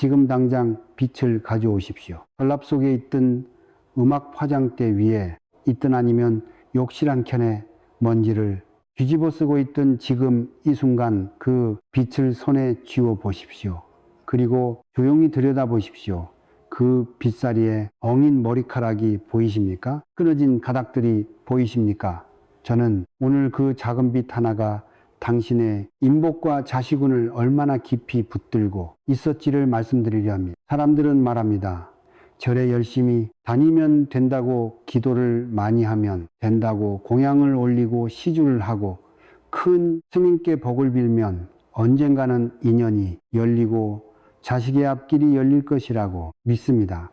지금 당장 빛을 가져오십시오. 서랍 속에 있던 음악 화장대 위에 있든 아니면 욕실 한 켠에 먼지를 뒤집어 쓰고 있던 지금 이 순간 그 빛을 손에 쥐어 보십시오. 그리고 조용히 들여다 보십시오. 그 빗자리에 엉인 머리카락이 보이십니까? 끊어진 가닥들이 보이십니까? 저는 오늘 그 작은 빛 하나가 당신의 인복과 자시군을 얼마나 깊이 붙들고 있었지를 말씀드리려 합니다. 사람들은 말합니다. 절에 열심히 다니면 된다고 기도를 많이 하면 된다고 공양을 올리고 시주를 하고 큰 스님께 복을 빌면 언젠가는 인연이 열리고 자식의 앞길이 열릴 것이라고 믿습니다.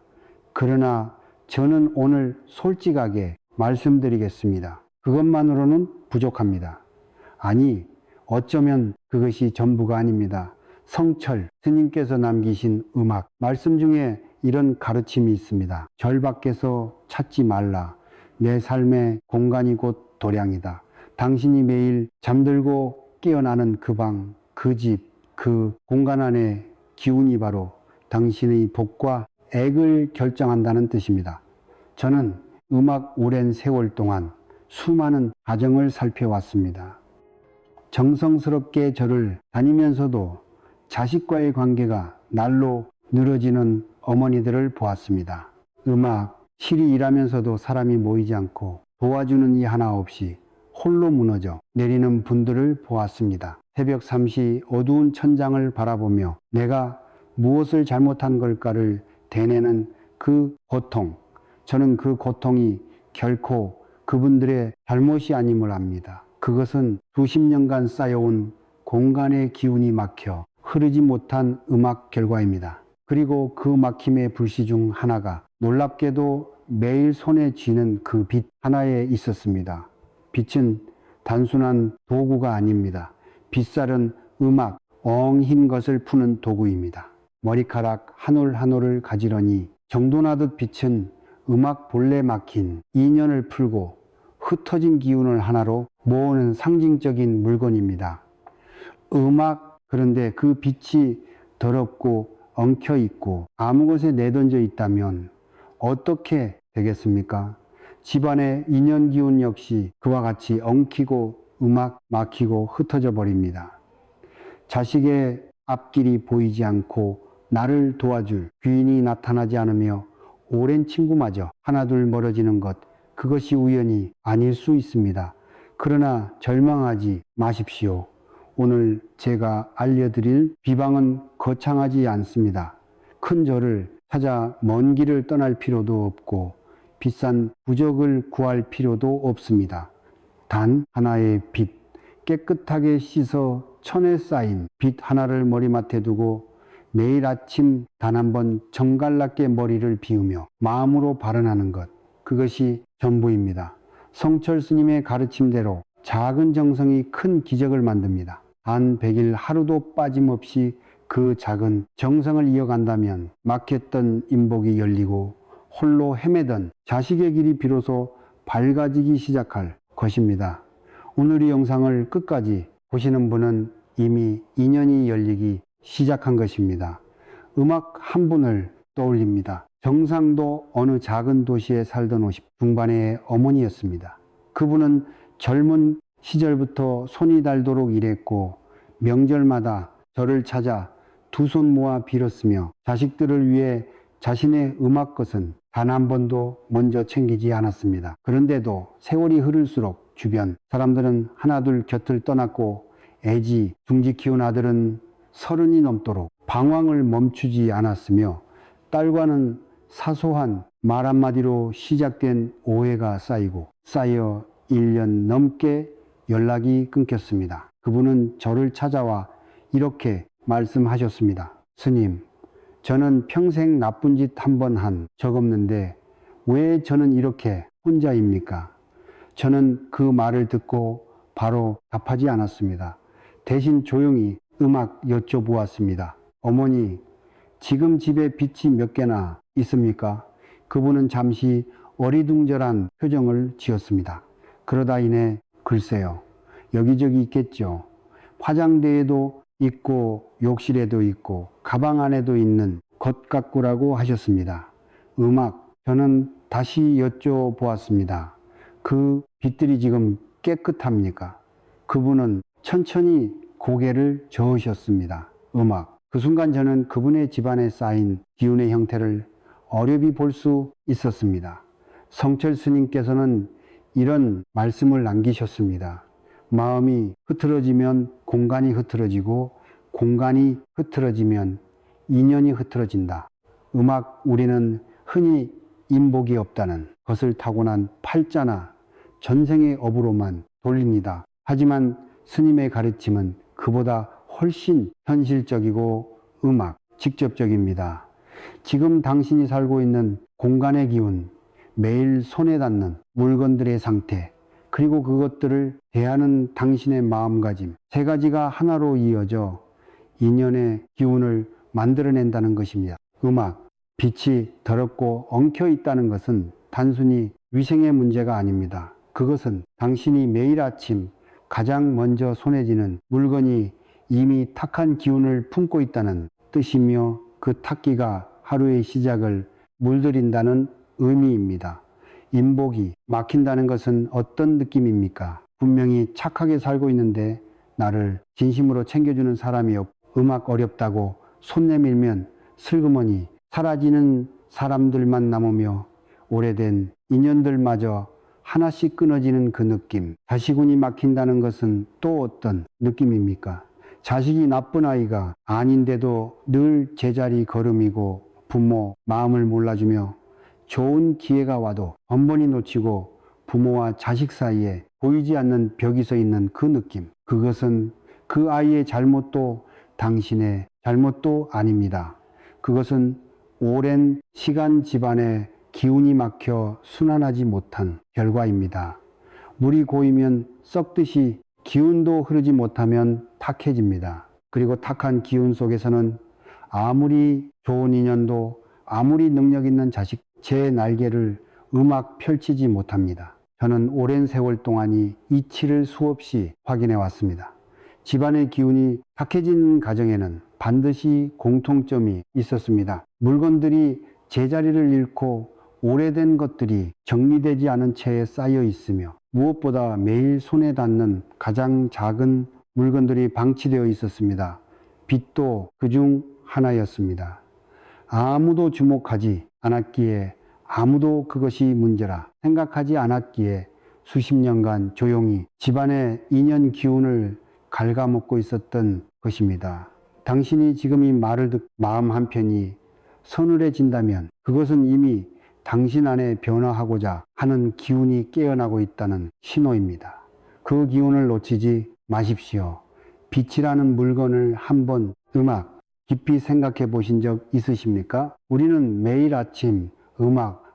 그러나 저는 오늘 솔직하게 말씀드리겠습니다. 그것만으로는 부족합니다. 아니, 어쩌면 그것이 전부가 아닙니다. 성철 스님께서 남기신 음악, 말씀 중에 이런 가르침이 있습니다. 절 밖에서 찾지 말라. 내 삶의 공간이 곧 도량이다. 당신이 매일 잠들고 깨어나는 그 방, 그 집, 그 공간 안에 기운이 바로 당신의 복과 액을 결정한다는 뜻입니다. 저는 음악 오랜 세월 동안 수많은 가정을 살펴왔습니다. 정성스럽게 절을 다니면서도 자식과의 관계가 날로 늘어지는 어머니들을 보았습니다. 음악, 실이 일하면서도 사람이 모이지 않고 도와주는 이 하나 없이 홀로 무너져 내리는 분들을 보았습니다. 새벽 3시 어두운 천장을 바라보며 내가 무엇을 잘못한 걸까를 되뇌는 그 고통, 저는 그 고통이 결코 그분들의 잘못이 아님을 압니다. 그것은 수십 년간 쌓여온 공간의 기운이 막혀 흐르지 못한 음악 결과입니다. 그리고 그 막힘의 불씨 중 하나가 놀랍게도 매일 손에 쥐는 그 빛 하나에 있었습니다. 빛은 단순한 도구가 아닙니다. 빛살은 음악, 엉hin 것을 푸는 도구입니다. 머리카락 한 올 한 올을 가지러니 정돈하듯 빛은 음악 본래 막힌 인연을 풀고 흩어진 기운을 하나로 모으는 상징적인 물건입니다. 음악, 그런데 그 빛이 더럽고 엉켜 있고 아무 곳에 내던져 있다면 어떻게 되겠습니까? 집안의 인연 기운 역시 그와 같이 엉키고 음악 막히고 흩어져 버립니다. 자식의 앞길이 보이지 않고 나를 도와줄 귀인이 나타나지 않으며 오랜 친구마저 하나둘 멀어지는 것, 그것이 우연이 아닐 수 있습니다. 그러나 절망하지 마십시오. 오늘 제가 알려드릴 비방은 거창하지 않습니다. 큰 절을 찾아 먼 길을 떠날 필요도 없고 비싼 부적을 구할 필요도 없습니다. 단 하나의 빛, 깨끗하게 씻어 천에 쌓인 빛 하나를 머리맡에 두고 매일 아침 단 한 번 정갈납게 머리를 비우며 마음으로 발언하는 것, 그것이 전부입니다. 성철 스님의 가르침대로 작은 정성이 큰 기적을 만듭니다. 단 100일 하루도 빠짐없이 그 작은 정성을 이어간다면 막혔던 인복이 열리고 홀로 헤매던 자식의 길이 비로소 밝아지기 시작할 것입니다. 오늘 이 영상을 끝까지 보시는 분은 이미 인연이 열리기 시작한 것입니다. 음악 한 분을 떠올립니다. 정상도 어느 작은 도시에 살던 50 중반의 어머니였습니다. 그분은 젊은 시절부터 손이 닳도록 일했고 명절마다 저를 찾아 두 손 모아 빌었으며 자식들을 위해 자신의 음악것은 단 한 번도 먼저 챙기지 않았습니다. 그런데도 세월이 흐를수록 주변 사람들은 하나둘 곁을 떠났고 애지 둥지 키운 아들은 30이 넘도록 방황을 멈추지 않았으며 딸과는 사소한 말 한마디로 시작된 오해가 쌓여 1년 넘게 연락이 끊겼습니다. 그분은 저를 찾아와 이렇게 말씀하셨습니다. 스님, 저는 평생 나쁜 짓 한 번 한 적 없는데 왜 저는 이렇게 혼자입니까? 저는 그 말을 듣고 바로 답하지 않았습니다. 대신 조용히 음악 여쭤보았습니다. 어머니, 지금 집에 빛이 몇 개나 있습니까? 그분은 잠시 어리둥절한 표정을 지었습니다. 그러다 이내 글쎄요, 여기저기 있겠죠. 화장대에도 있고 욕실에도 있고 가방 안에도 있는 것 가꾸라고 하셨습니다. 음악, 저는 다시 여쭤보았습니다. 그 빛들이 지금 깨끗합니까? 그분은 천천히 고개를 저으셨습니다. 음악. 그 순간 저는 그분의 집안에 쌓인 기운의 형태를 어렴이 볼 수 있었습니다. 성철 스님께서는 이런 말씀을 남기셨습니다. 마음이 흐트러지면 공간이 흐트러지고 공간이 흐트러지면 인연이 흐트러진다. 음악, 우리는 흔히 인복이 없다는 것을 타고난 팔자나 전생의 업으로만 돌립니다. 하지만 스님의 가르침은 그보다 훨씬 현실적이고 직접적입니다. 지금 당신이 살고 있는 공간의 기운, 매일 손에 닿는 물건들의 상태, 그리고 그것들을 대하는 당신의 마음가짐, 세 가지가 하나로 이어져 인연의 기운을 만들어낸다는 것입니다. 음악, 빛이 더럽고 엉켜 있다는 것은 단순히 위생의 문제가 아닙니다. 그것은 당신이 매일 아침 가장 먼저 손에 쥐는 물건이 이미 탁한 기운을 품고 있다는 뜻이며 그 탁기가 하루의 시작을 물들인다는 의미입니다. 인복이 막힌다는 것은 어떤 느낌입니까? 분명히 착하게 살고 있는데 나를 진심으로 챙겨주는 사람이 음악 어렵다고 손 내밀면 슬그머니 사라지는 사람들만 남으며 오래된 인연들마저 하나씩 끊어지는 그 느낌. 자식운이 막힌다는 것은 또 어떤 느낌입니까? 자식이 나쁜 아이가 아닌데도 늘 제자리 걸음이고 부모 마음을 몰라주며 좋은 기회가 와도 번번이 놓치고 부모와 자식 사이에 보이지 않는 벽이 서 있는 그 느낌. 그것은 그 아이의 잘못도 당신의 잘못도 아닙니다. 그것은 오랜 시간 집안에 기운이 막혀 순환하지 못한 결과입니다. 물이 고이면 썩듯이 기운도 흐르지 못하면 탁해집니다. 그리고 탁한 기운 속에서는 아무리 좋은 인연도 아무리 능력 있는 자식 제 날개를 음악 펼치지 못합니다. 저는 오랜 세월 동안이 이치를 수없이 확인해 왔습니다. 집안의 기운이 탁해진 가정에는 반드시 공통점이 있었습니다. 물건들이 제자리를 잃고 오래된 것들이 정리되지 않은 채에 쌓여 있으며 무엇보다 매일 손에 닿는 가장 작은 물건들이 방치되어 있었습니다. 빛도 그중 하나였습니다. 아무도 주목하지 않았기에 아무도 그것이 문제라 생각하지 않았기에 수십 년간 조용히 집안의 인연 기운을 갉아먹고 있었던 것입니다. 당신이 지금 이 말을 듣고 마음 한편이 서늘해진다면 그것은 이미 당신 안에 변화하고자 하는 기운이 깨어나고 있다는 신호입니다. 그 기운을 놓치지 마십시오. 빛이라는 물건을 한번 깊이 생각해 보신 적 있으십니까? 우리는 매일 아침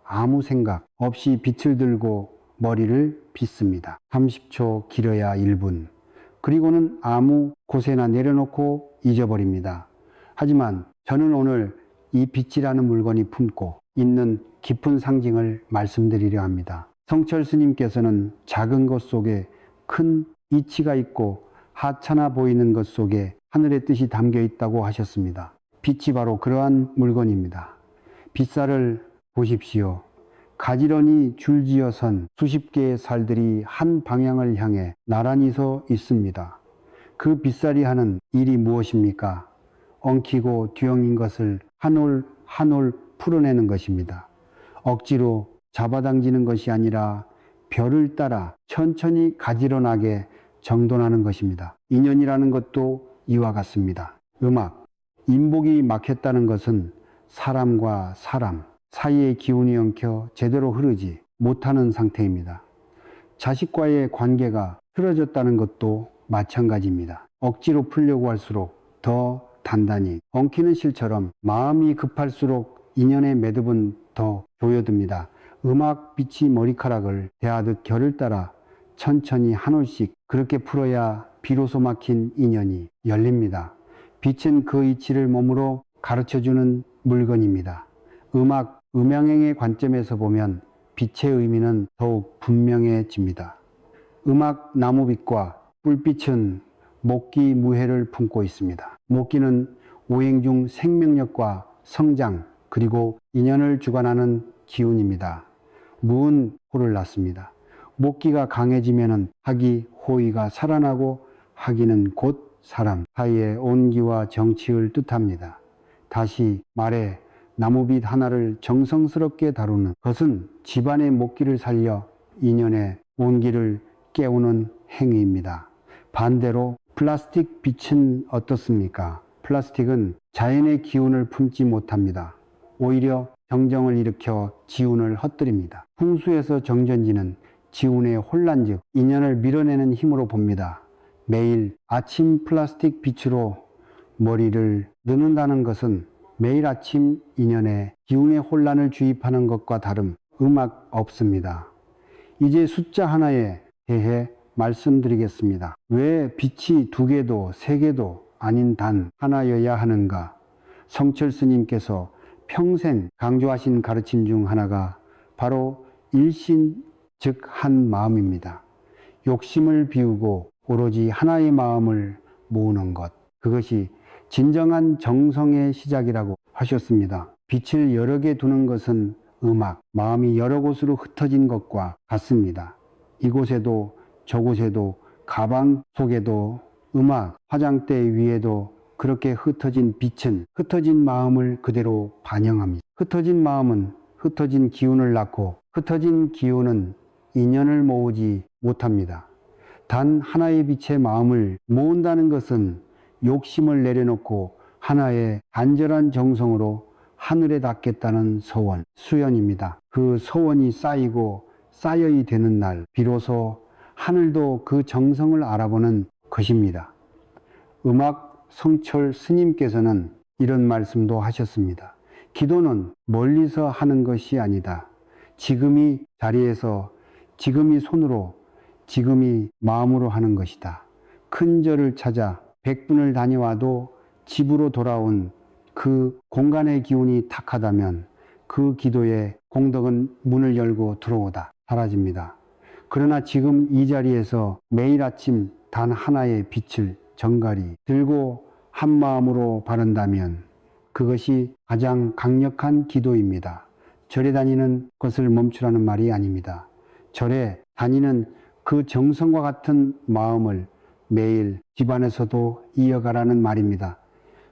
아무 생각 없이 빛을 들고 머리를 빗습니다. 30초 길어야 1분. 그리고는 아무 곳에나 내려놓고 잊어버립니다. 하지만 저는 오늘 이 빛이라는 물건이 품고 있는 깊은 상징을 말씀드리려 합니다. 성철 스님께서는 작은 것 속에 큰 이치가 있고 하찮아 보이는 것 속에 하늘의 뜻이 담겨 있다고 하셨습니다. 빛이 바로 그러한 물건입니다. 빗살을 보십시오. 가지런히 줄지어 선 수십 개의 살들이 한 방향을 향해 나란히 서 있습니다. 그 빗살이 하는 일이 무엇입니까? 엉키고 뒤엉인 것을 한 올 한 올 풀어내는 것입니다. 억지로 잡아당기는 것이 아니라 별을 따라 천천히 가지런하게 정돈하는 것입니다. 인연이라는 것도 이와 같습니다. 인복이 막혔다는 것은 사람과 사람 사이의 기운이 엉켜 제대로 흐르지 못하는 상태입니다. 자식과의 관계가 틀어졌다는 것도 마찬가지입니다. 억지로 풀려고 할수록 더 단단히 엉키는 실처럼 마음이 급할수록 인연의 매듭은 더 조여듭니다. 빛이 머리카락을 대하듯 결을 따라 천천히 한 올씩 그렇게 풀어야 비로소 막힌 인연이 열립니다. 빛은 그 이치를 몸으로 가르쳐주는 물건입니다. 음양행의 관점에서 보면 빛의 의미는 더욱 분명해집니다. 나무빛과 뿔빛은 목기 무해를 품고 있습니다. 목기는 오행 중 생명력과 성장 그리고 인연을 주관하는 기운입니다. 무은 호를 낳습니다. 목기가 강해지면 학이 호의가 살아나고 학이는 곧 사람 사이의 온기와 정치를 뜻합니다. 다시 말해 나무빛 하나를 정성스럽게 다루는 것은 집안의 목기를 살려 인연의 온기를 깨우는 행위입니다. 반대로 플라스틱 빛은 어떻습니까? 플라스틱은 자연의 기운을 품지 못합니다. 오히려 정정을 일으켜 지운을 헛들입니다. 풍수에서 정전지는 지운의 혼란 즉 인연을 밀어내는 힘으로 봅니다. 매일 아침 플라스틱 빛으로 머리를 넣는다는 것은 매일 아침 인연에 기운의 혼란을 주입하는 것과 다름 음악 없습니다. 이제 숫자 하나에 대해 말씀드리겠습니다. 왜 빛이 2개도 3개도 아닌 단 하나여야 하는가? 성철 스님께서 평생 강조하신 가르침 중 하나가 바로 일신 즉 한 마음입니다. 욕심을 비우고 오로지 하나의 마음을 모으는 것, 그것이 진정한 정성의 시작이라고 하셨습니다. 빛을 여러 개 두는 것은 음악, 마음이 여러 곳으로 흩어진 것과 같습니다. 이곳에도 저곳에도 가방 속에도 음악, 화장대 위에도 그렇게 흩어진 빛은 흩어진 마음을 그대로 반영합니다. 흩어진 마음은 흩어진 기운을 낳고 흩어진 기운은 인연을 모으지 못합니다. 단 하나의 빛의 마음을 모은다는 것은 욕심을 내려놓고 하나의 간절한 정성으로 하늘에 닿겠다는 서원, 수연입니다. 그 서원이 쌓이고 쌓여야 되는 날 비로소 하늘도 그 정성을 알아보는 것입니다. 음악 성철 스님께서는 이런 말씀도 하셨습니다. 기도는 멀리서 하는 것이 아니다. 지금이 자리에서 지금이 손으로 지금이 마음으로 하는 것이다. 큰 절을 찾아 100분을 다녀와도 집으로 돌아온 그 공간의 기운이 탁하다면 그 기도의 공덕은 문을 열고 들어오다 사라집니다. 그러나 지금 이 자리에서 매일 아침 단 하나의 빛을 정갈이 들고 한 마음으로 바른다면 그것이 가장 강력한 기도입니다. 절에 다니는 것을 멈추라는 말이 아닙니다. 절에 다니는 그 정성과 같은 마음을 매일 집안에서도 이어가라는 말입니다.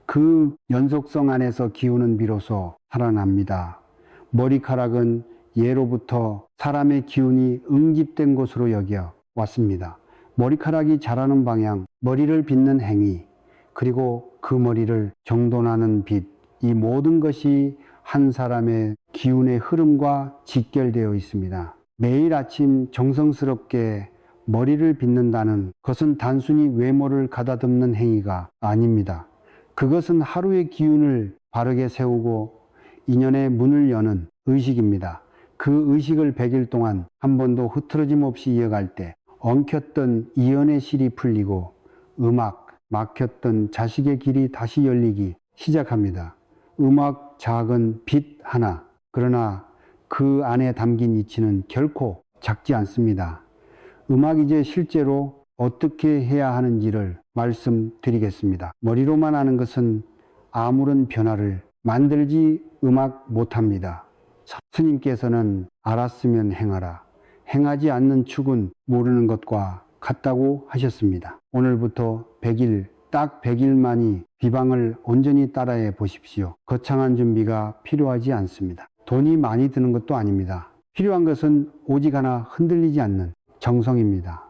그 연속성 안에서 기운은 비로소 살아납니다. 머리카락은 예로부터 사람의 기운이 응집된 곳으로 여겨 왔습니다. 머리카락이 자라는 방향, 머리를 빗는 행위, 그리고 그 머리를 정돈하는 빛, 이 모든 것이 한 사람의 기운의 흐름과 직결되어 있습니다. 매일 아침 정성스럽게 머리를 빗는다는 것은 단순히 외모를 가다듬는 행위가 아닙니다. 그것은 하루의 기운을 바르게 세우고 인연의 문을 여는 의식입니다. 그 의식을 100일 동안 한 번도 흐트러짐 없이 이어갈 때 엉켰던 이연의 실이 풀리고 음악, 막혔던 자식의 길이 다시 열리기 시작합니다. 음악 작은 빛 하나, 그러나 그 안에 담긴 이치는 결코 작지 않습니다. 음악 이제 실제로 어떻게 해야 하는지를 말씀드리겠습니다. 머리로만 아는 것은 아무런 변화를 만들지 음악 못합니다. 스님께서는 알았으면 행하라. 행하지 않는 축은 모르는 것과 같다고 하셨습니다. 오늘부터 100일, 딱 100일만이 비방을 온전히 따라해 보십시오. 거창한 준비가 필요하지 않습니다. 돈이 많이 드는 것도 아닙니다. 필요한 것은 오직 하나 흔들리지 않는 정성입니다.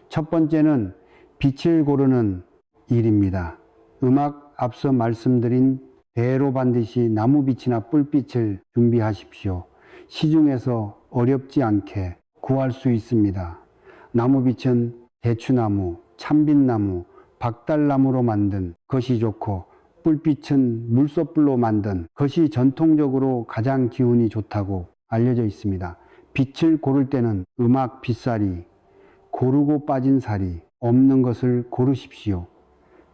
첫 번째는 빛을 고르는 일입니다. 음악 앞서 말씀드린 대로 반드시 나무빛이나 뿔빛을 준비하십시오. 시중에서 어렵지 않게 구할 수 있습니다. 나무빛은 대추나무, 참빛나무, 박달나무로 만든 것이 좋고 뿔빛은 물소뿔로 만든 것이 전통적으로 가장 기운이 좋다고 알려져 있습니다. 빛을 고를 때는 음악 빛살이, 고르고 빠진 살이 없는 것을 고르십시오.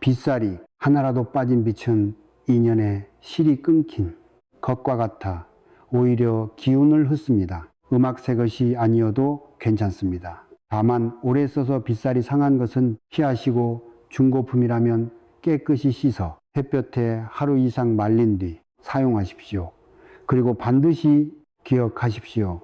빛살이 하나라도 빠진 빛은 인연의 실이 끊긴 것과 같아 오히려 기운을 흩습니다. 음악 새 것이 아니어도 괜찮습니다. 다만 오래 써서 빛살이 상한 것은 피하시고 중고품이라면 깨끗이 씻어 햇볕에 하루 이상 말린 뒤 사용하십시오. 그리고 반드시 기억하십시오.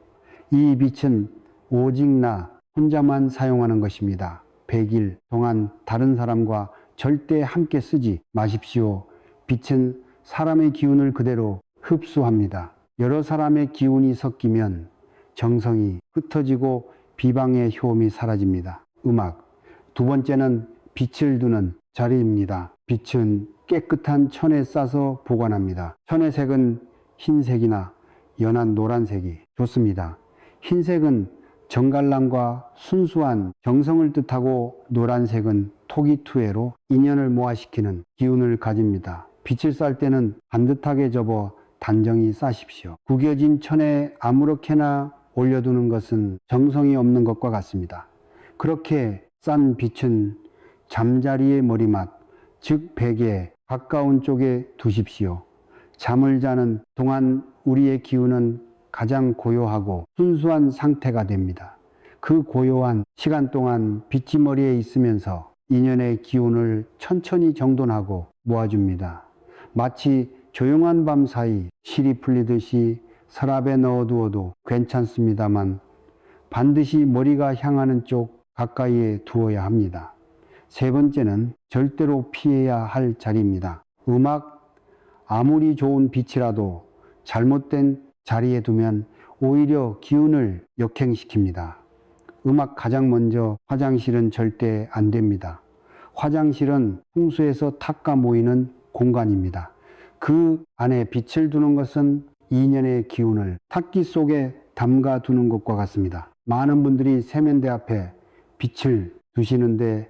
이 빛은 오직 나 혼자만 사용하는 것입니다. 100일 동안 다른 사람과 절대 함께 쓰지 마십시오. 빛은 사람의 기운을 그대로 흡수합니다. 여러 사람의 기운이 섞이면 정성이 흩어지고 비방의 효험이 사라집니다. 음악. 두 번째는 빛을 두는 자리입니다. 빛은 깨끗한 천에 싸서 보관합니다. 천의 색은 흰색이나 연한 노란색이 좋습니다. 흰색은 정갈람과 순수한 정성을 뜻하고 노란색은 토기투애로 인연을 모아시키는 기운을 가집니다. 빛을 쌀 때는 반듯하게 접어 단정히 싸십시오. 구겨진 천에 아무렇게나 올려두는 것은 정성이 없는 것과 같습니다. 그렇게 싼 빛은 잠자리의 머리맡, 즉 베개에 가까운 쪽에 두십시오. 잠을 자는 동안 우리의 기운은 가장 고요하고 순수한 상태가 됩니다. 그 고요한 시간 동안 빛이 머리에 있으면서 인연의 기운을 천천히 정돈하고 모아줍니다. 마치 조용한 밤 사이 실이 풀리듯이 서랍에 넣어두어도 괜찮습니다만 반드시 머리가 향하는 쪽 가까이에 두어야 합니다. 세 번째는 절대로 피해야 할 자리입니다. 음악, 아무리 좋은 빛이라도 잘못된 자리에 두면 오히려 기운을 역행시킵니다. 음악 가장 먼저 화장실은 절대 안 됩니다. 화장실은 풍수에서 탁과 모이는 공간입니다. 그 안에 빛을 두는 것은 인연의 기운을 탁기 속에 담가 두는 것과 같습니다. 많은 분들이 세면대 앞에 빛을 두시는데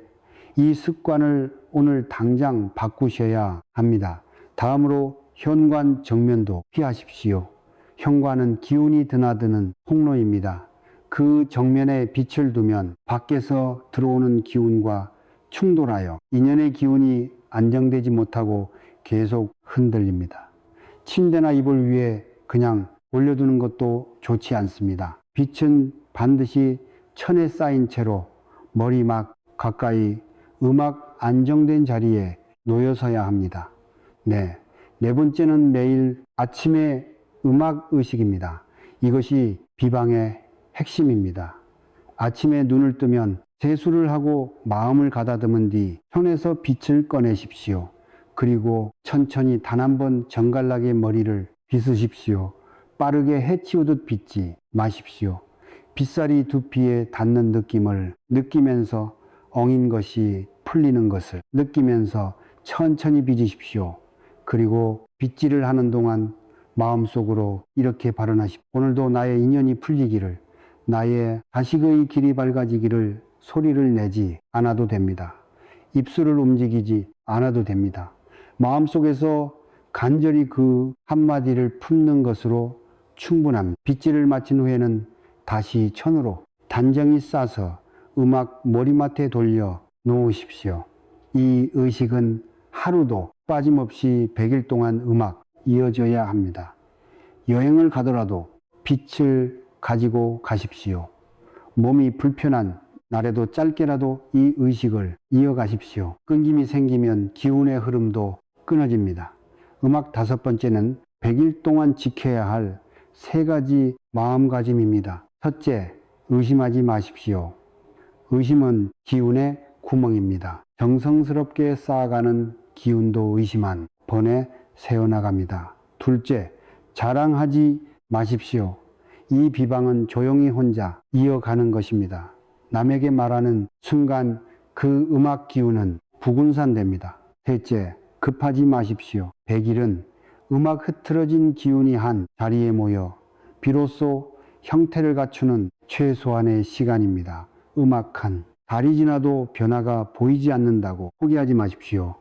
이 습관을 오늘 당장 바꾸셔야 합니다. 다음으로 현관 정면도 피하십시오. 현관은 기운이 드나드는 통로입니다. 그 정면에 빛을 두면 밖에서 들어오는 기운과 충돌하여 인연의 기운이 안정되지 못하고 계속 흔들립니다. 침대나 이불 위에 그냥 올려두는 것도 좋지 않습니다. 빛은 반드시 천에 쌓인 채로 머리막 가까이 음악 안정된 자리에 놓여서야 합니다. 네 번째는 매일 아침에 음악 의식입니다. 이것이 비방의 핵심입니다. 아침에 눈을 뜨면 세수를 하고 마음을 가다듬은 뒤 손에서 빛을 꺼내십시오. 그리고 천천히 단 한 번 정갈나게 머리를 빗으십시오. 빠르게 해치우듯 빗지 마십시오. 빗살이 두피에 닿는 느낌을 느끼면서 엉인 것이 풀리는 것을 느끼면서 천천히 빗으십시오. 그리고 빗질을 하는 동안 마음속으로 이렇게 발언하십시오. 오늘도 나의 인연이 풀리기를, 나의 자식의 길이 밝아지기를 소리를 내지 않아도 됩니다. 입술을 움직이지 않아도 됩니다. 마음속에서 간절히 그 한마디를 품는 것으로 충분합니다. 빗질을 마친 후에는 다시 천으로 단정히 싸서 음악 머리맡에 돌려 놓으십시오. 이 의식은 하루도 빠짐없이 100일 동안 음악 이어져야 합니다. 여행을 가더라도 빛을 가지고 가십시오. 몸이 불편한 날에도 짧게라도 이 의식을 이어가십시오. 끊김이 생기면 기운의 흐름도 끊어집니다. 음악 다섯 번째는 100일 동안 지켜야 할 세 가지 마음가짐입니다. 첫째, 의심하지 마십시오. 의심은 기운의 구멍입니다. 정성스럽게 쌓아가는 기운도 의심한 번에 새어나갑니다. 둘째, 자랑하지 마십시오. 이 비방은 조용히 혼자 이어가는 것입니다. 남에게 말하는 순간 그 음악 기운은 부군산됩니다. 셋째, 급하지 마십시오. 100일은 음악 흐트러진 기운이 한 자리에 모여 비로소 형태를 갖추는 최소한의 시간입니다. 음악한 달이 지나도 변화가 보이지 않는다고 포기하지 마십시오.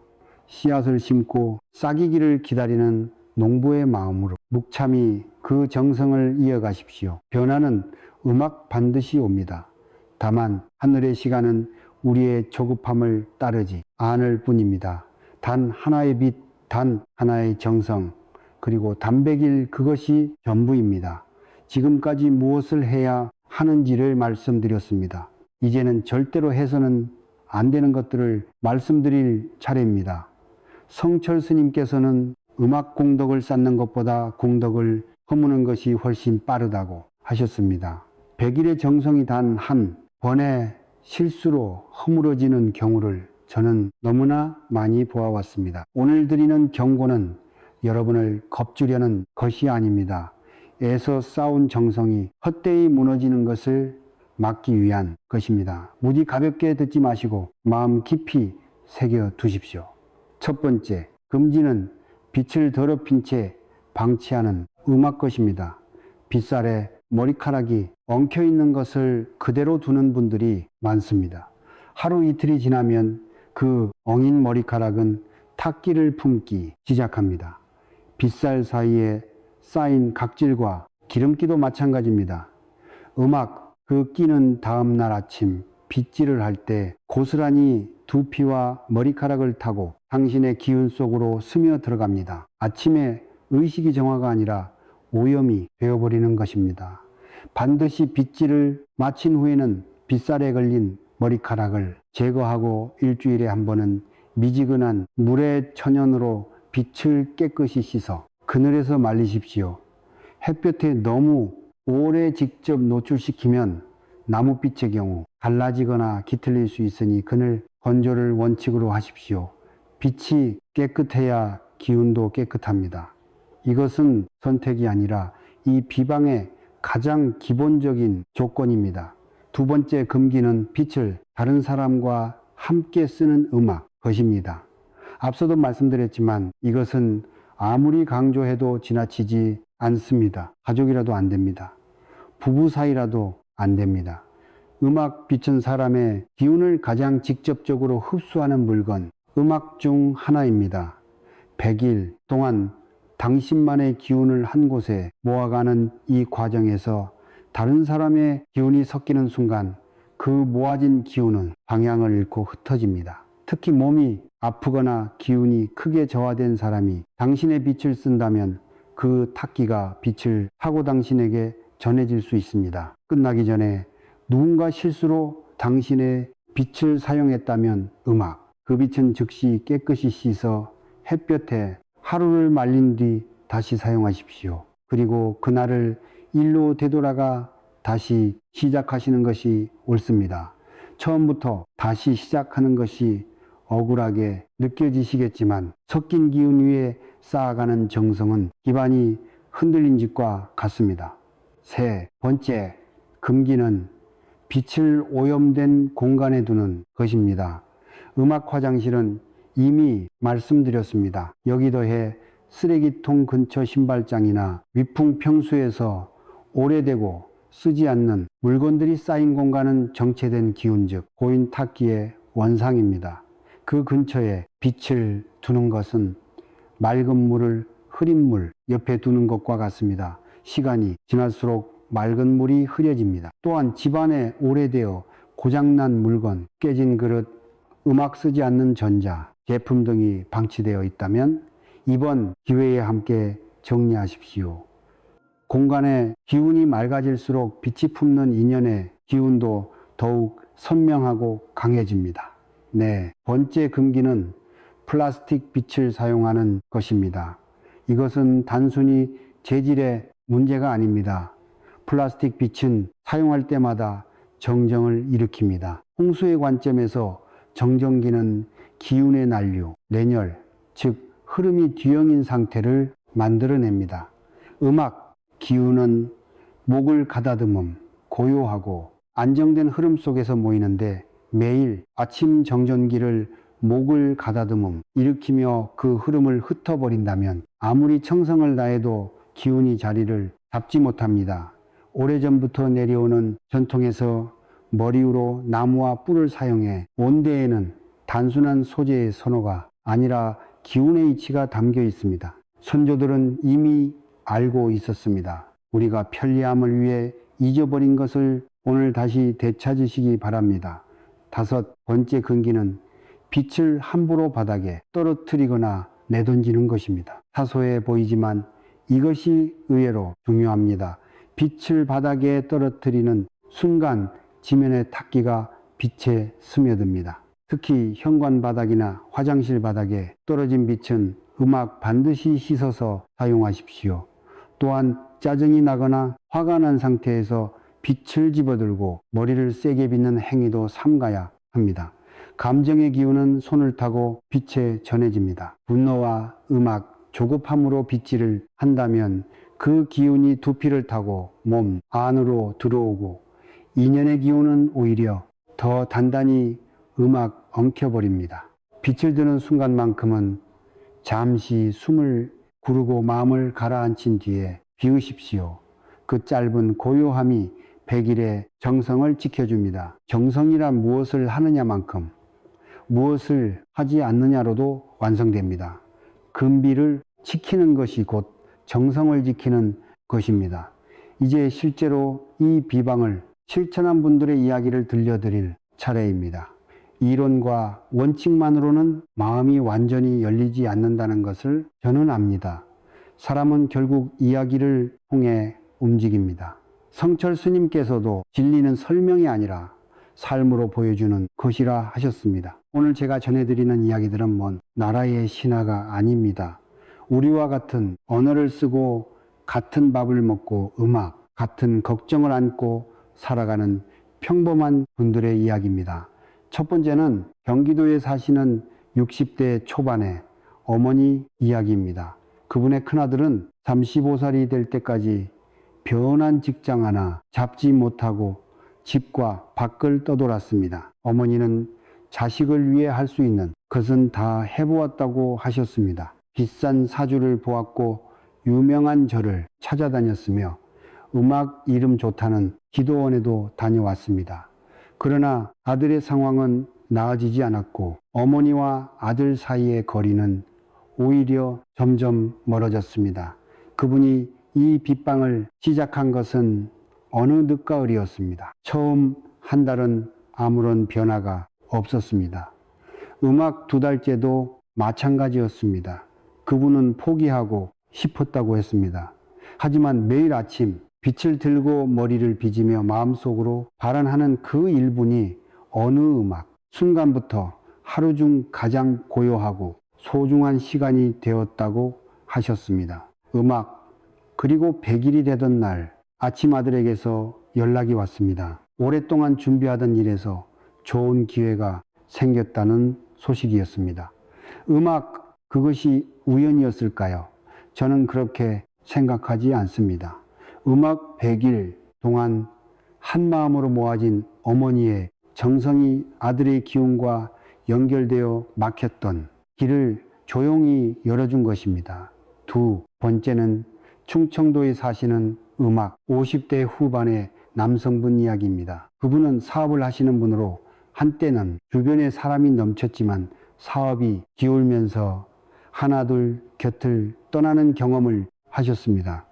씨앗을 심고 싹이기를 기다리는 농부의 마음으로 묵참히 그 정성을 이어가십시오. 변화는 음악 반드시 옵니다. 다만 하늘의 시간은 우리의 조급함을 따르지 않을 뿐입니다. 단 하나의 빛, 단 하나의 정성, 그리고 단백일 그것이 전부입니다. 지금까지 무엇을 해야 하는지를 말씀드렸습니다. 이제는 절대로 해서는 안 되는 것들을 말씀드릴 차례입니다. 성철 스님께서는 음악 공덕을 쌓는 것보다 공덕을 허무는 것이 훨씬 빠르다고 하셨습니다. 100일의 정성이 단 한 번의 실수로 허물어지는 경우를 저는 너무나 많이 보아왔습니다. 오늘 드리는 경고는 여러분을 겁주려는 것이 아닙니다. 애써 쌓은 정성이 헛되이 무너지는 것을 막기 위한 것입니다. 무지 가볍게 듣지 마시고 마음 깊이 새겨 두십시오. 첫 번째, 금지는 빛을 더럽힌 채 방치하는 음악 것입니다. 빗살에 머리카락이 엉켜 있는 것을 그대로 두는 분들이 많습니다. 하루 이틀이 지나면 그 엉인 머리카락은 탁기를 품기 시작합니다. 빗살 사이에 쌓인 각질과 기름기도 마찬가지입니다. 음악 그 끼는 다음날 아침 빗질을 할 때 고스란히 두피와 머리카락을 타고 당신의 기운 속으로 스며 들어갑니다. 아침에 의식이 정화가 아니라 오염이 되어버리는 것입니다. 반드시 빗질을 마친 후에는 빗살에 걸린 머리카락을 제거하고 일주일에 한 번은 미지근한 물의 천연으로 빛을 깨끗이 씻어 그늘에서 말리십시오. 햇볕에 너무 오래 직접 노출시키면 나무빛의 경우 갈라지거나 기틀릴 수 있으니 그늘 건조를 원칙으로 하십시오. 빛이 깨끗해야 기운도 깨끗합니다. 이것은 선택이 아니라 이 비방의 가장 기본적인 조건입니다. 두 번째 금기는 빛을 다른 사람과 함께 쓰는 음악 것입니다. 앞서도 말씀드렸지만 이것은 아무리 강조해도 지나치지 않습니다. 가족이라도 안 됩니다. 부부 사이라도 안 됩니다. 음악 빛은 사람의 기운을 가장 직접적으로 흡수하는 물건, 음악 중 하나입니다. 100일 동안 당신만의 기운을 한 곳에 모아가는 이 과정에서 다른 사람의 기운이 섞이는 순간 그 모아진 기운은 방향을 잃고 흩어집니다. 특히 몸이 아프거나 기운이 크게 저하된 사람이 당신의 빛을 쓴다면 그 탁기가 빛을 타고 당신에게 전해질 수 있습니다. 끝나기 전에 누군가 실수로 당신의 빛을 사용했다면 음악, 그 빛은 즉시 깨끗이 씻어 햇볕에 하루를 말린 뒤 다시 사용하십시오. 그리고 그날을 일로 되돌아가 다시 시작하시는 것이 옳습니다. 처음부터 다시 시작하는 것이 억울하게 느껴지시겠지만 섞인 기운 위에 쌓아가는 정성은 기반이 흔들린 집과 같습니다. 세 번째, 금기는 빛을 오염된 공간에 두는 것입니다. 음악 화장실은 이미 말씀드렸습니다. 여기 더해 쓰레기통 근처 신발장이나 위풍 평수에서 오래되고 쓰지 않는 물건들이 쌓인 공간은 정체된 기운 즉 고인 탁기의 원상입니다. 그 근처에 빛을 두는 것은 맑은 물을 흐린 물 옆에 두는 것과 같습니다. 시간이 지날수록 맑은 물이 흐려집니다. 또한 집안에 오래되어 고장난 물건, 깨진 그릇, 음악 쓰지 않는 전자, 제품 등이 방치되어 있다면 이번 기회에 함께 정리하십시오. 공간의 기운이 맑아질수록 빛이 품는 인연의 기운도 더욱 선명하고 강해집니다. 네, 번째 금기는 플라스틱 빛을 사용하는 것입니다. 이것은 단순히 재질의 문제가 아닙니다. 플라스틱 빛은 사용할 때마다 정정을 일으킵니다. 홍수의 관점에서 정전기는 기운의 난류, 내열, 즉 흐름이 뒤엉인 상태를 만들어냅니다. 음악, 기운은 목을 가다듬음, 고요하고 안정된 흐름 속에서 모이는데 매일 아침 정전기를 목을 가다듬음 일으키며 그 흐름을 흩어버린다면 아무리 청성을 다해도 기운이 자리를 잡지 못합니다. 오래전부터 내려오는 전통에서 머리 위로 나무와 뿔을 사용해 온대에는 단순한 소재의 선호가 아니라 기운의 이치가 담겨 있습니다. 선조들은 이미 알고 있었습니다. 우리가 편리함을 위해 잊어버린 것을 오늘 다시 되찾으시기 바랍니다. 다섯 번째 금기는 빛을 함부로 바닥에 떨어뜨리거나 내던지는 것입니다. 사소해 보이지만 이것이 의외로 중요합니다. 빛을 바닥에 떨어뜨리는 순간 지면의 탁기가 빛에 스며듭니다. 특히 현관 바닥이나 화장실 바닥에 떨어진 빛은 음악 반드시 씻어서 사용하십시오. 또한 짜증이 나거나 화가 난 상태에서 빛을 집어들고 머리를 세게 빗는 행위도 삼가야 합니다. 감정의 기운은 손을 타고 빛에 전해집니다. 분노와 음악, 조급함으로 빗질을 한다면 그 기운이 두피를 타고 몸 안으로 들어오고 인연의 기운은 오히려 더 단단히 음악 엉켜버립니다. 빛을 드는 순간만큼은 잠시 숨을 구르고 마음을 가라앉힌 뒤에 비우십시오. 그 짧은 고요함이 100일의 정성을 지켜줍니다. 정성이란 무엇을 하느냐만큼 무엇을 하지 않느냐로도 완성됩니다. 금비를 지키는 것이 곧 정성을 지키는 것입니다. 이제 실제로 이 비방을 실천한 분들의 이야기를 들려드릴 차례입니다. 이론과 원칙만으로는 마음이 완전히 열리지 않는다는 것을 저는 압니다. 사람은 결국 이야기를 통해 움직입니다. 성철 스님께서도 진리는 설명이 아니라 삶으로 보여주는 것이라 하셨습니다. 오늘 제가 전해드리는 이야기들은 먼 나라의 신화가 아닙니다. 우리와 같은 언어를 쓰고 같은 밥을 먹고 음악, 같은 걱정을 안고 살아가는 평범한 분들의 이야기입니다. 첫 번째는 경기도에 사시는 60대 초반의 어머니 이야기입니다. 그분의 큰아들은 35살이 될 때까지 변한 직장 하나 잡지 못하고 집과 밖을 떠돌았습니다. 어머니는 자식을 위해 할 수 있는 것은 다 해보았다고 하셨습니다. 비싼 사주를 보았고 유명한 절을 찾아다녔으며 음악 이름 좋다는 기도원에도 다녀왔습니다. 그러나 아들의 상황은 나아지지 않았고 어머니와 아들 사이의 거리는 오히려 점점 멀어졌습니다. 그분이 이 빗방을 시작한 것은 어느 늦가을이었습니다. 처음 한 달은 아무런 변화가 없었습니다. 음악 2달째도 마찬가지였습니다. 그분은 포기하고 싶었다고 했습니다. 하지만 매일 아침 빛을 들고 머리를 빗으며 마음속으로 발언하는 그 1분이 어느 음악, 순간부터 하루 중 가장 고요하고 소중한 시간이 되었다고 하셨습니다. 음악, 그리고 100일이 되던 날 아침 아들에게서 연락이 왔습니다. 오랫동안 준비하던 일에서 좋은 기회가 생겼다는 소식이었습니다. 음악, 그것이 우연이었을까요? 저는 그렇게 생각하지 않습니다. 음악 100일 동안 한 마음으로 모아진 어머니의 정성이 아들의 기운과 연결되어 막혔던 길을 조용히 열어준 것입니다. 두 번째는 충청도에 사시는 음악 50대 후반의 남성분 이야기입니다. 그분은 사업을 하시는 분으로 한때는 주변에 사람이 넘쳤지만 사업이 기울면서 하나둘 곁을 떠나는 경험을 하셨습니다.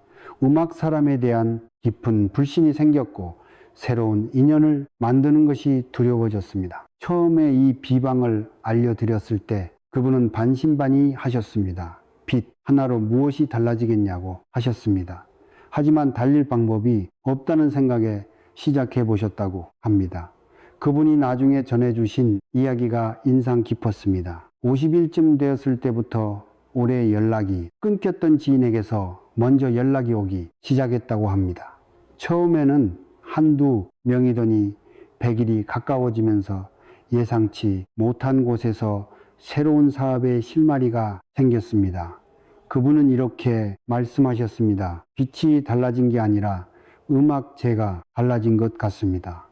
음악 사람에 대한 깊은 불신이 생겼고 새로운 인연을 만드는 것이 두려워졌습니다. 처음에 이 비방을 알려드렸을 때 그분은 반신반의하셨습니다. 빛 하나로 무엇이 달라지겠냐고 하셨습니다. 하지만 달릴 방법이 없다는 생각에 시작해 보셨다고 합니다. 그분이 나중에 전해주신 이야기가 인상 깊었습니다. 50일쯤 되었을 때부터 올해 연락이 끊겼던 지인에게서 먼저 연락이 오기 시작했다고 합니다. 처음에는 한두 명이더니 100일이 가까워지면서 예상치 못한 곳에서 새로운 사업의 실마리가 생겼습니다. 그분은 이렇게 말씀하셨습니다. 빛이 달라진 게 아니라 음악제가 달라진 것 같습니다.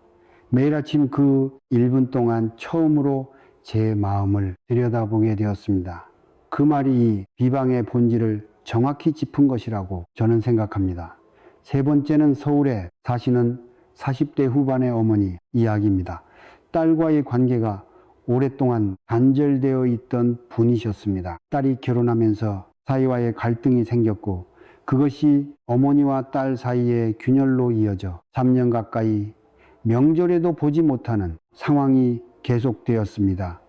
매일 아침 그 1분 동안 처음으로 제 마음을 들여다보게 되었습니다. 그 말이 이 비방의 본질을 정확히 짚은 것이라고 저는 생각합니다. 세 번째는 서울에 사시는 40대 후반의 어머니 이야기입니다. 딸과의 관계가 오랫동안 단절되어 있던 분이셨습니다. 딸이 결혼하면서 사이와의 갈등이 생겼고 그것이 어머니와 딸 사이의 균열로 이어져 3년 가까이 명절에도 보지 못하는 상황이 계속되었습니다.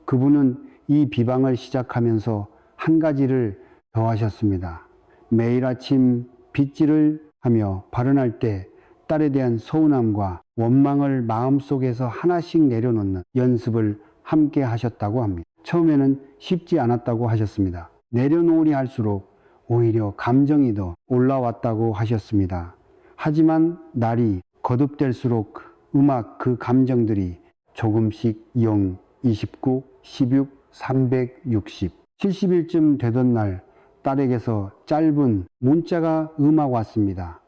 그분은 이 비방을 시작하면서 한 가지를 더 하셨습니다. 매일 아침 빗질을 하며 발언할 때 딸에 대한 서운함과 원망을 마음속에서 하나씩 내려놓는 연습을 함께 하셨다고 합니다. 처음에는 쉽지 않았다고 하셨습니다. 내려놓으려 할수록 오히려 감정이 더 올라왔다고 하셨습니다. 하지만 날이 거듭될수록 음악 그 감정들이 조금씩 0, 29, 16, 360, 70일쯤 되던 날 딸에게서 짧은 문자가 음악 왔습니다.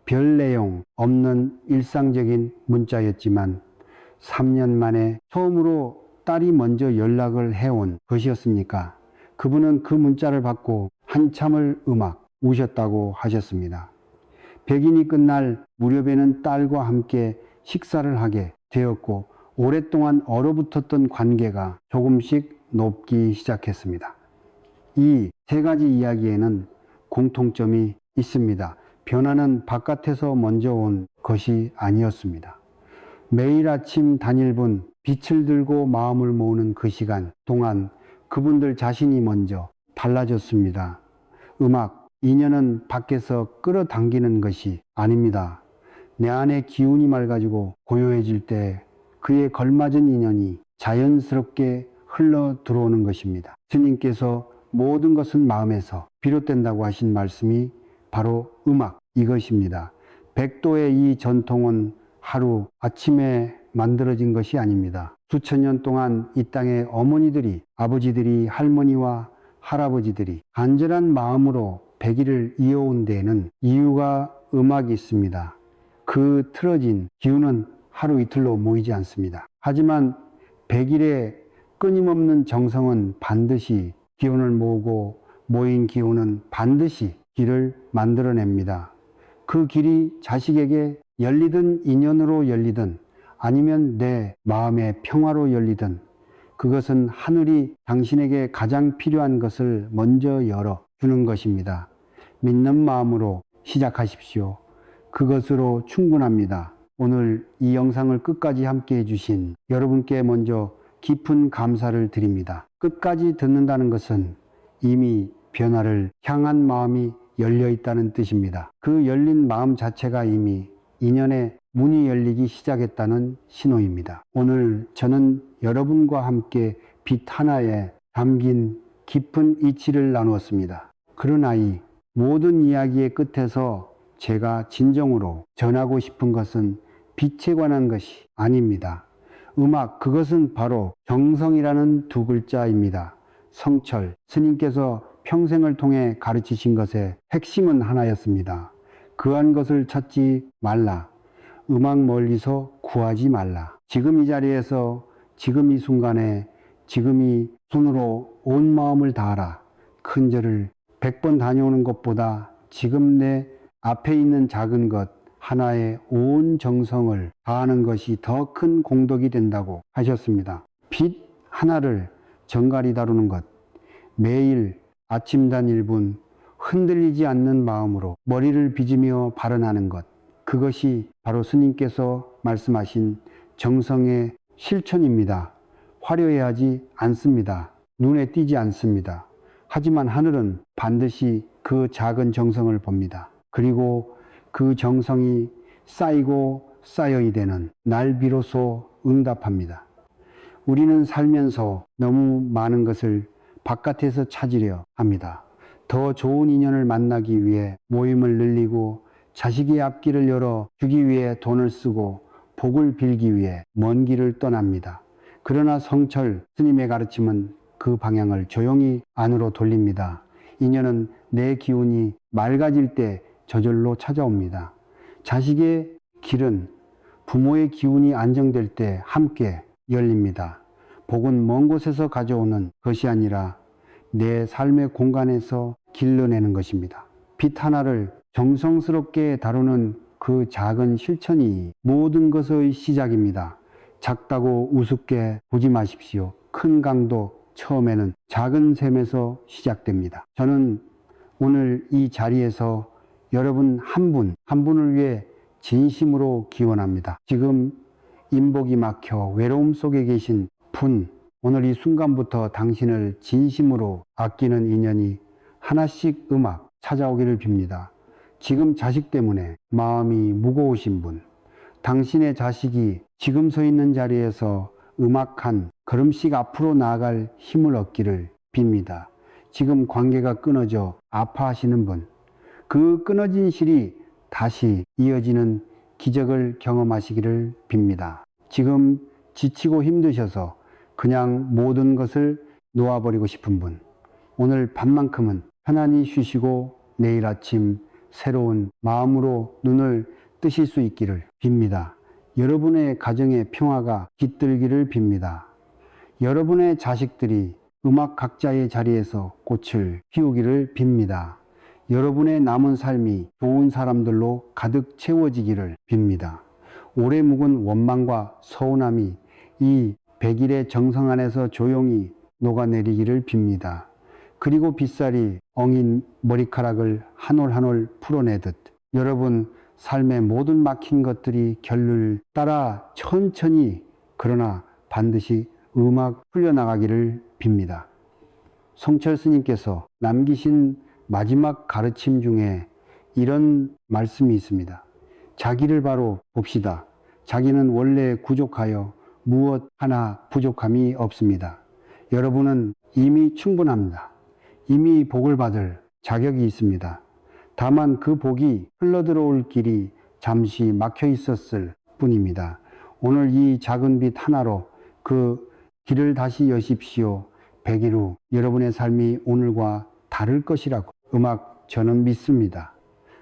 별 내용 없는 일상적인 문자였지만 3년 만에 처음으로 딸이 먼저 연락을 해온 것이었습니까? 그분은 그 문자를 받고 한참을 음악 우셨다고 하셨습니다. 백일이 끝날 무렵에는 딸과 함께 식사를 하게 되었고 오랫동안 얼어붙었던 관계가 조금씩 높기 시작했습니다. 이 세 가지 이야기에는 공통점이 있습니다. 변화는 바깥에서 먼저 온 것이 아니었습니다. 매일 아침 단일분 빛을 들고 마음을 모으는 그 시간 동안 그분들 자신이 먼저 달라졌습니다. 음악, 인연은 밖에서 끌어당기는 것이 아닙니다. 내 안에 기운이 맑아지고 고요해질 때 그에 걸맞은 인연이 자연스럽게 흘러 들어오는 것입니다. 스님께서 모든 것은 마음에서 비롯된다고 하신 말씀이 바로 음악 이것입니다. 백도의 이 전통은 하루 아침에 만들어진 것이 아닙니다. 수천 년 동안 이 땅의 어머니들이, 아버지들이, 할머니와 할아버지들이 간절한 마음으로 백일을 이어온 데에는 이유가 음악이 있습니다. 그 틀어진 기운은 하루 이틀로 모이지 않습니다. 하지만 백일의 끊임없는 정성은 반드시 기운을 모으고 모인 기운은 반드시 길을 만들어냅니다. 그 길이 자식에게 열리든 인연으로 열리든 아니면 내 마음의 평화로 열리든 그것은 하늘이 당신에게 가장 필요한 것을 먼저 열어주는 것입니다. 믿는 마음으로 시작하십시오. 그것으로 충분합니다. 오늘 이 영상을 끝까지 함께 해주신 여러분께 먼저 깊은 감사를 드립니다. 끝까지 듣는다는 것은 이미 변화를 향한 마음이 열려 있다는 뜻입니다. 그 열린 마음 자체가 이미 인연의 문이 열리기 시작했다는 신호입니다. 오늘 저는 여러분과 함께 빛 하나에 담긴 깊은 이치를 나누었습니다. 그러나 이 모든 이야기의 끝에서 제가 진정으로 전하고 싶은 것은 빛에 관한 것이 아닙니다. 음악, 그것은 바로 정성이라는 두 글자입니다. 성철, 스님께서 평생을 통해 가르치신 것의 핵심은 하나였습니다. 그한 것을 찾지 말라. 음악 멀리서 구하지 말라. 지금 이 자리에서 지금 이 순간에 지금 이 손으로 온 마음을 다하라. 큰 절을 100번 다녀오는 것보다 지금 내 앞에 있는 작은 것 하나에 온 정성을 다하는 것이 더 큰 공덕이 된다고 하셨습니다. 빛 하나를 정갈히 다루는 것, 매일 아침단 1분 흔들리지 않는 마음으로 머리를 빚으며 발언하는 것, 그것이 바로 스님께서 말씀하신 정성의 실천입니다. 화려해하지 않습니다. 눈에 띄지 않습니다. 하지만 하늘은 반드시 그 작은 정성을 봅니다. 그리고 그 정성이 쌓이고 쌓여야 되는 날 비로소 응답합니다. 우리는 살면서 너무 많은 것을 바깥에서 찾으려 합니다. 더 좋은 인연을 만나기 위해 모임을 늘리고 자식의 앞길을 열어 주기 위해 돈을 쓰고 복을 빌기 위해 먼 길을 떠납니다. 그러나 성철 스님의 가르침은 그 방향을 조용히 안으로 돌립니다. 인연은 내 기운이 맑아질 때 저절로 찾아옵니다. 자식의 길은 부모의 기운이 안정될 때 함께 열립니다. 복은 먼 곳에서 가져오는 것이 아니라 내 삶의 공간에서 길러내는 것입니다. 빛 하나를 정성스럽게 다루는 그 작은 실천이 모든 것의 시작입니다. 작다고 우습게 보지 마십시오. 큰 강도 처음에는 작은 샘에서 시작됩니다. 저는 오늘 이 자리에서 여러분 한 분 한 분을 위해 진심으로 기원합니다. 지금 인복이 막혀 외로움 속에 계신 분, 오늘 이 순간부터 당신을 진심으로 아끼는 인연이 하나씩 음악 찾아오기를 빕니다. 지금 자식 때문에 마음이 무거우신 분, 당신의 자식이 지금 서 있는 자리에서 음악 한 걸음씩 앞으로 나아갈 힘을 얻기를 빕니다. 지금 관계가 끊어져 아파하시는 분, 그 끊어진 실이 다시 이어지는 기적을 경험하시기를 빕니다. 지금 지치고 힘드셔서 그냥 모든 것을 놓아버리고 싶은 분, 오늘 밤만큼은 편안히 쉬시고 내일 아침 새로운 마음으로 눈을 뜨실 수 있기를 빕니다. 여러분의 가정의 평화가 깃들기를 빕니다. 여러분의 자식들이 음악 각자의 자리에서 꽃을 피우기를 빕니다. 여러분의 남은 삶이 좋은 사람들로 가득 채워지기를 빕니다. 오래 묵은 원망과 서운함이 이 100일의 정성 안에서 조용히 녹아내리기를 빕니다. 그리고 빗살이 엉인 머리카락을 한 올 한 올 풀어내듯 여러분 삶의 모든 막힌 것들이 결을 따라 천천히 그러나 반드시 음악 풀려나가기를 빕니다. 성철 스님께서 남기신 마지막 가르침 중에 이런 말씀이 있습니다. 자기를 바로 봅시다. 자기는 원래 구족하여 무엇 하나 부족함이 없습니다. 여러분은 이미 충분합니다. 이미 복을 받을 자격이 있습니다. 다만 그 복이 흘러들어올 길이 잠시 막혀 있었을 뿐입니다. 오늘 이 작은 빛 하나로 그 길을 다시 여십시오. 100일 후 여러분의 삶이 오늘과 다를 것이라고 음악 저는 믿습니다.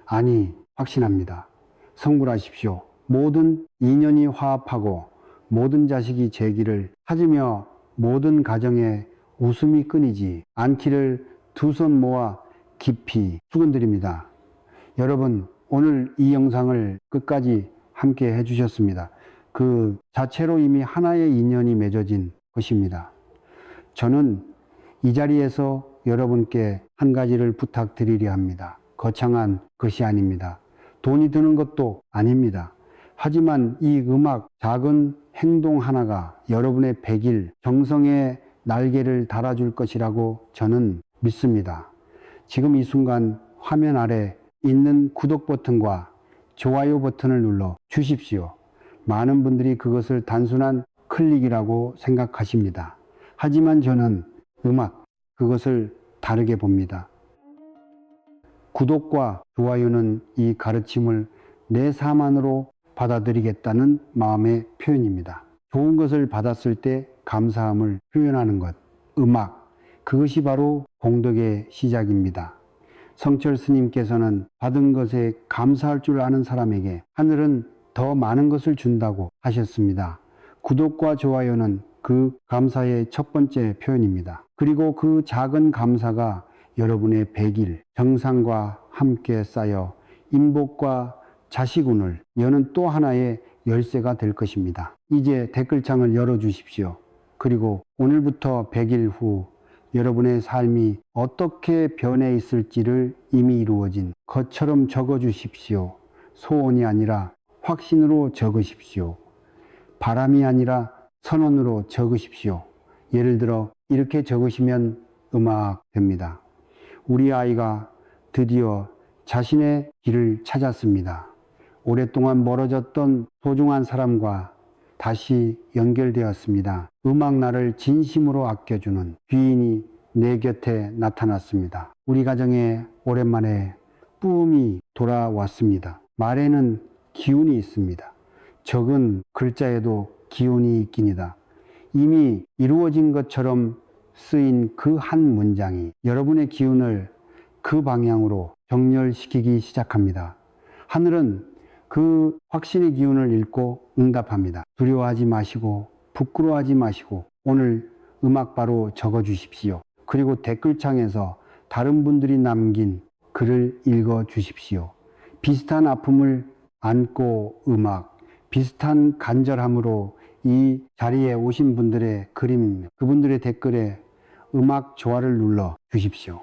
아니 확신합니다. 성불하십시오. 모든 인연이 화합하고 모든 자식이 재기를 찾으며 모든 가정에 웃음이 끊이지 않기를 두 손 모아 깊이 축원드립니다. 여러분 오늘 이 영상을 끝까지 함께 해주셨습니다. 그 자체로 이미 하나의 인연이 맺어진 것입니다. 저는 이 자리에서 여러분께 한 가지를 부탁드리려 합니다. 거창한 것이 아닙니다. 돈이 드는 것도 아닙니다. 하지만 이 음악 작은 행동 하나가 여러분의 100일 정성의 날개를 달아줄 것이라고 저는 믿습니다. 지금 이 순간 화면 아래 있는 구독 버튼과 좋아요 버튼을 눌러 주십시오. 많은 분들이 그것을 단순한 클릭이라고 생각하십니다. 하지만 저는 음악, 그것을 다르게 봅니다. 구독과 좋아요는 이 가르침을 내 삶 안으로 받아들이겠다는 마음의 표현입니다. 좋은 것을 받았을 때 감사함을 표현하는 것, 음악, 그것이 바로 공덕의 시작입니다. 성철 스님께서는 받은 것에 감사할 줄 아는 사람에게 하늘은 더 많은 것을 준다고 하셨습니다. 구독과 좋아요는 그 감사의 첫 번째 표현입니다. 그리고 그 작은 감사가 여러분의 100일 정상과 함께 쌓여 인복과 자식운을 여는 또 하나의 열쇠가 될 것입니다. 이제 댓글창을 열어주십시오. 그리고 오늘부터 100일 후 여러분의 삶이 어떻게 변해 있을지를 이미 이루어진 것처럼 적어주십시오. 소원이 아니라 확신으로 적으십시오. 바람이 아니라 선언으로 적으십시오. 예를 들어 이렇게 적으시면 음악 됩니다. 우리 아이가 드디어 자신의 길을 찾았습니다. 오랫동안 멀어졌던 소중한 사람과 다시 연결되었습니다. 음악 나를 진심으로 아껴주는 귀인이 내 곁에 나타났습니다. 우리 가정에 오랜만에 뿜이 돌아왔습니다. 말에는 기운이 있습니다. 적은 글자에도 기운이 있긴이다. 이미 이루어진 것처럼 쓰인 그 한 문장이 여러분의 기운을 그 방향으로 정렬시키기 시작합니다. 하늘은 그 확신의 기운을 읽고 응답합니다. 두려워하지 마시고 부끄러워하지 마시고 오늘 음악 바로 적어주십시오. 그리고 댓글창에서 다른 분들이 남긴 글을 읽어주십시오. 비슷한 아픔을 안고 음악, 비슷한 간절함으로 이 자리에 오신 분들의 그림, 그분들의 댓글에 음악 좋아를 눌러 주십시오.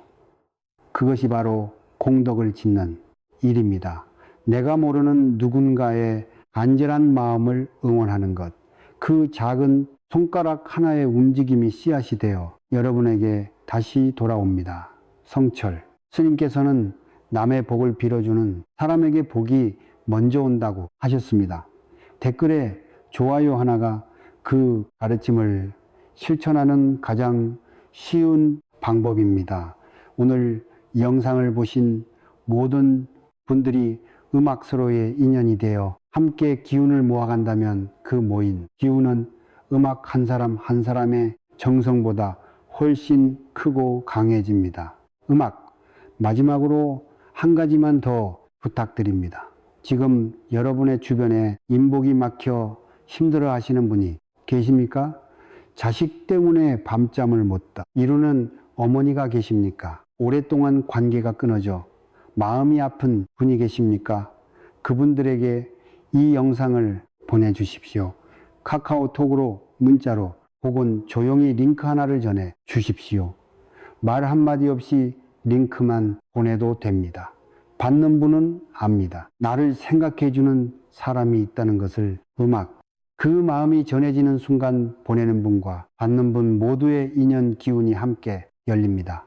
그것이 바로 공덕을 짓는 일입니다. 내가 모르는 누군가의 간절한 마음을 응원하는 것, 그 작은 손가락 하나의 움직임이 씨앗이 되어 여러분에게 다시 돌아옵니다. 성철, 스님께서는 남의 복을 빌어주는 사람에게 복이 먼저 온다고 하셨습니다. 댓글에 좋아요 하나가 그 가르침을 실천하는 가장 쉬운 방법입니다. 오늘 영상을 보신 모든 분들이 음악서로의 인연이 되어 함께 기운을 모아간다면 그 모인 기운은 음악 한 사람 한 사람의 정성보다 훨씬 크고 강해집니다. 음악, 마지막으로 한 가지만 더 부탁드립니다. 지금 여러분의 주변에 인복이 막혀 힘들어 하시는 분이 계십니까? 자식 때문에 밤잠을 못 자 이루는 어머니가 계십니까? 오랫동안 관계가 끊어져 마음이 아픈 분이 계십니까? 그분들에게 이 영상을 보내주십시오. 카카오톡으로, 문자로 혹은 조용히 링크 하나를 전해 주십시오. 말 한마디 없이 링크만 보내도 됩니다. 받는 분은 압니다. 나를 생각해주는 사람이 있다는 것을 음악, 그 마음이 전해지는 순간 보내는 분과 받는 분 모두의 인연 기운이 함께 열립니다.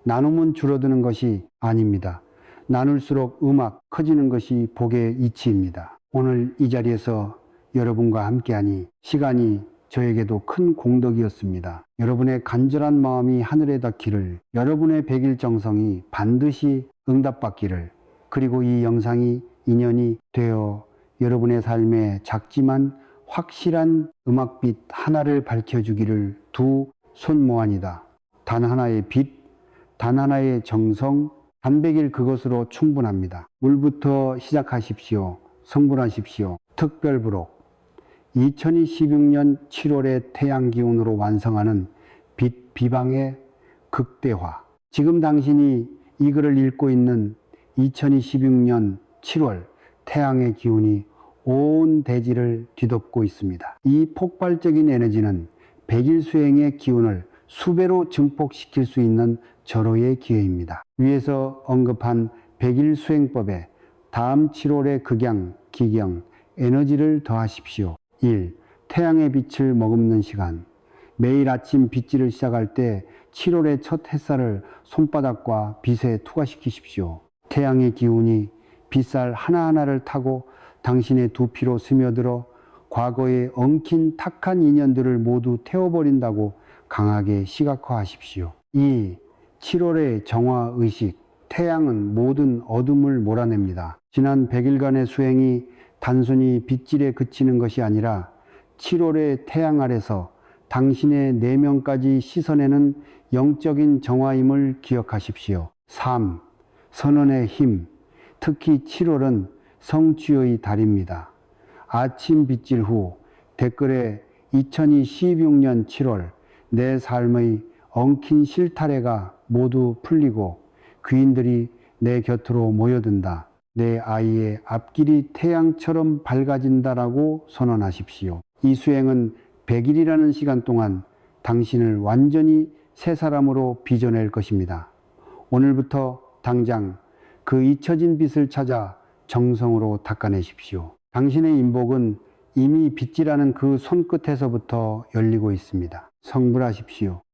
나눔은 줄어드는 것이 아닙니다. 나눌수록 음악 커지는 것이 복의 이치입니다. 오늘 이 자리에서 여러분과 함께하니 시간이 저에게도 큰 공덕이었습니다. 여러분의 간절한 마음이 하늘에 닿기를, 여러분의 백일 정성이 반드시 응답받기를, 그리고 이 영상이 인연이 되어 여러분의 삶에 작지만 확실한 음악빛 하나를 밝혀주기를 두 손 모아니다. 단 하나의 빛, 단 하나의 정성, 단백일 그것으로 충분합니다. 물부터 시작하십시오. 성불하십시오. 특별부록 2016년 7월의 태양기운으로 완성하는 빛 비방의 극대화. 지금 당신이 이 글을 읽고 있는 2026년 7월 태양의 기운이 온 대지를 뒤덮고 있습니다. 이 폭발적인 에너지는 백일 수행의 기운을 수배로 증폭시킬 수 있는 절호의 기회입니다. 위에서 언급한 백일 수행법에 다음 7월의 극양, 기경, 에너지를 더하십시오. 1. 태양의 빛을 머금는 시간. 매일 아침 빗질을 시작할 때 7월의 첫 햇살을 손바닥과 빗에 투과시키십시오. 태양의 기운이 빗살 하나하나를 타고 당신의 두피로 스며들어 과거에 엉킨 탁한 인연들을 모두 태워버린다고 강하게 시각화하십시오. 2. 7월의 정화의식. 태양은 모든 어둠을 몰아냅니다. 지난 100일간의 수행이 단순히 빗질에 그치는 것이 아니라 7월의 태양 아래서 당신의 내면까지 씻어내는 영적인 정화임을 기억하십시오. 3. 선언의 힘. 특히 7월은 성취의 달입니다. 아침 빗질 후 댓글에 2016년 7월 내 삶의 엉킨 실타래가 모두 풀리고 귀인들이 내 곁으로 모여든다. 내 아이의 앞길이 태양처럼 밝아진다라고 선언하십시오. 이 수행은 100일이라는 시간 동안 당신을 완전히 새 사람으로 빚어낼 것입니다. 오늘부터 당장 그 잊혀진 빛을 찾아 정성으로 닦아내십시오. 당신의 인복은 이미 빗질하는 그 손끝에서부터 열리고 있습니다. 성불하십시오.